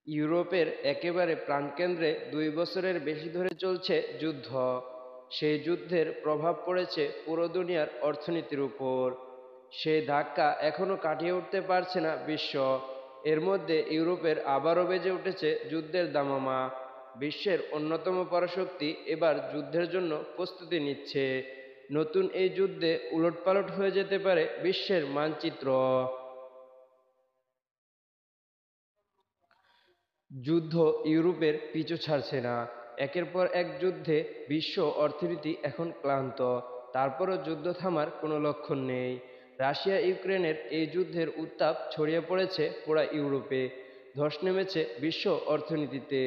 ইউরোপের একেবারে প্রাণকেন্দ্রে ২ বছরের বেশি ধরে চলছে যুদ্ধ। সেই যুদ্ধের প্রভাব পড়েছে পুরো দুনিয়ার অর্থনীতির উপর। সেই ধাক্কা এখনো কাটিয়ে উঠতে পারছে না বিশ্ব। এর মধ্যে ইউরোপের আবারও বেজে উঠেছে যুদ্ধের দামামা। বিশ্বের অন্যতম পরাশক্তি এবার যুদ্ধের জন্য প্রস্তুতি নিচ্ছে। নতুন এই যুদ্ধে উলটপালট হয়ে যেতে পারে বিশ্বের মানচিত্র। যুদ্ধ ইউরোপের পিছু ছাড়ছে না। একের পর এক যুদ্ধে বিশ্ব অর্থনীতি এখন ক্লান্ত। তারপরও যুদ্ধ থামার কোনো লক্ষণ নেই। রাশিয়া ইউক্রেনের এই যুদ্ধের উত্তাপ ছড়িয়ে পড়েছে পুরা ইউরোপে। ধস নেমেছে বিশ্ব অর্থনীতিতে।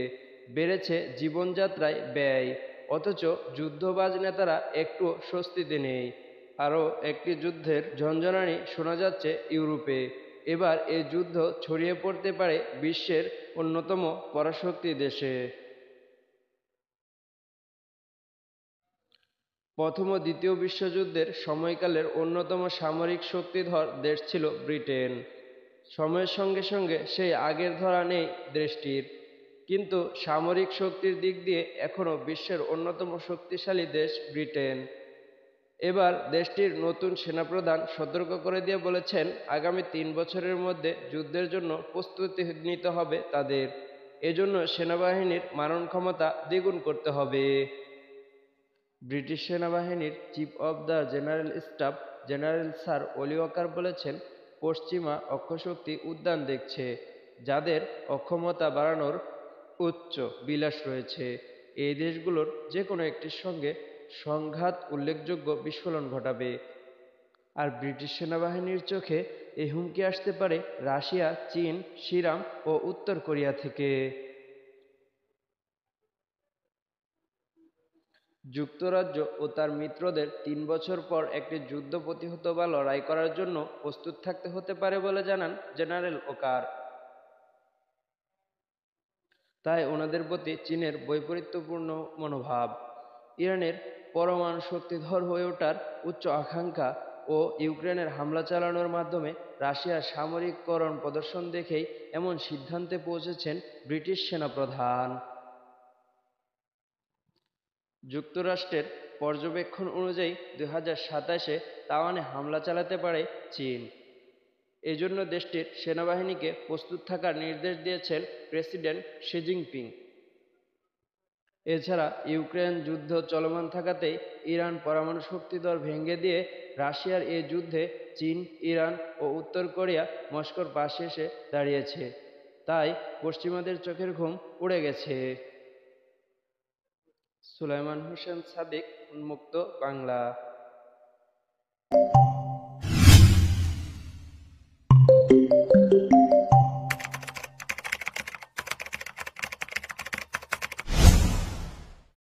বেড়েছে জীবনযাত্রায় ব্যয়। অথচ যুদ্ধবাজ নেতারা একটু স্বস্তিতে নেই। আরও একটি যুদ্ধের ঝঞ্ঝনানি শোনা যাচ্ছে ইউরোপে। এবার এই যুদ্ধ ছড়িয়ে পড়তে পারে বিশ্বের অন্যতম পরাশক্তি দেশে। প্রথম ও দ্বিতীয় বিশ্বযুদ্ধের সময়কালের অন্যতম সামরিক শক্তিধর দেশ ছিল ব্রিটেন। সময়ের সঙ্গে সঙ্গে সেই আগের ধরা নেই দেশটির। কিন্তু সামরিক শক্তির দিক দিয়ে এখনও বিশ্বের অন্যতম শক্তিশালী দেশ ব্রিটেন। এবার দেশটির নতুন সেনাপ্রধান সতর্ক করে দিয়ে বলেছেন, আগামী ৩ বছরের মধ্যে যুদ্ধের জন্য প্রস্তুতি নিতে হবে তাদের। এজন্য সেনাবাহিনীর মারণ ক্ষমতা দ্বিগুণ করতে হবে। ব্রিটিশ সেনাবাহিনীর chief of the general staff general sir অলি ওয়াকার বলেছেন, পশ্চিমা অক্ষশক্তি উদ্যান দেখছে, যাদের অক্ষমতা বাড়ানোর উচ্চ বিলাস রয়েছে। এই দেশগুলোর যে কোনো একটির সঙ্গে সংঘাত উল্লেখযোগ্য বিস্ফোরণ ঘটাবে। আর ব্রিটিশ সেনাবাহিনীর চোখে এই হুমকি আসতে পারে রাশিয়া, চীন, সিরাম ও উত্তর কোরিয়া থেকে। যুক্তরাজ্য ও তার মিত্রদের ৩ বছর পর একটি যুদ্ধ প্রতিহত বা লড়াই করার জন্য প্রস্তুত থাকতে হতে পারে বলে জানান জেনারেল ওকার। তাই ওনাদের প্রতি চীনের বৈপরীত্যপূর্ণ মনোভাব, ইরানের পরমাণু শক্তিধর হয়ে ওঠার উচ্চ আকাঙ্ক্ষা ও ইউক্রেনের হামলা চালানোর মাধ্যমে রাশিয়ার সামরিককরণ প্রদর্শন দেখেই এমন সিদ্ধান্তে পৌঁছেছেন ব্রিটিশ সেনাপ্রধান। যুক্তরাষ্ট্রের পর্যবেক্ষণ অনুযায়ী ২০২৭-এ তাইওয়ানে হামলা চালাতে পারে চীন। এজন্য দেশটির সেনাবাহিনীকে প্রস্তুত থাকার নির্দেশ দিয়েছেন প্রেসিডেন্ট শি জিনপিং। এছাড়া ইউক্রেন যুদ্ধ চলমান থাকাতেই ইরান পরমাণু শক্তিধর ভেঙে দিয়ে রাশিয়ার এই যুদ্ধে চীন, ইরান ও উত্তর কোরিয়া মস্কোর পাশে এসে দাঁড়িয়েছে। তাই পশ্চিমাদের চোখের ঘুম উড়ে গেছে। সুলাইমান হোসেন সাদিক, উন্মুক্ত বাংলা।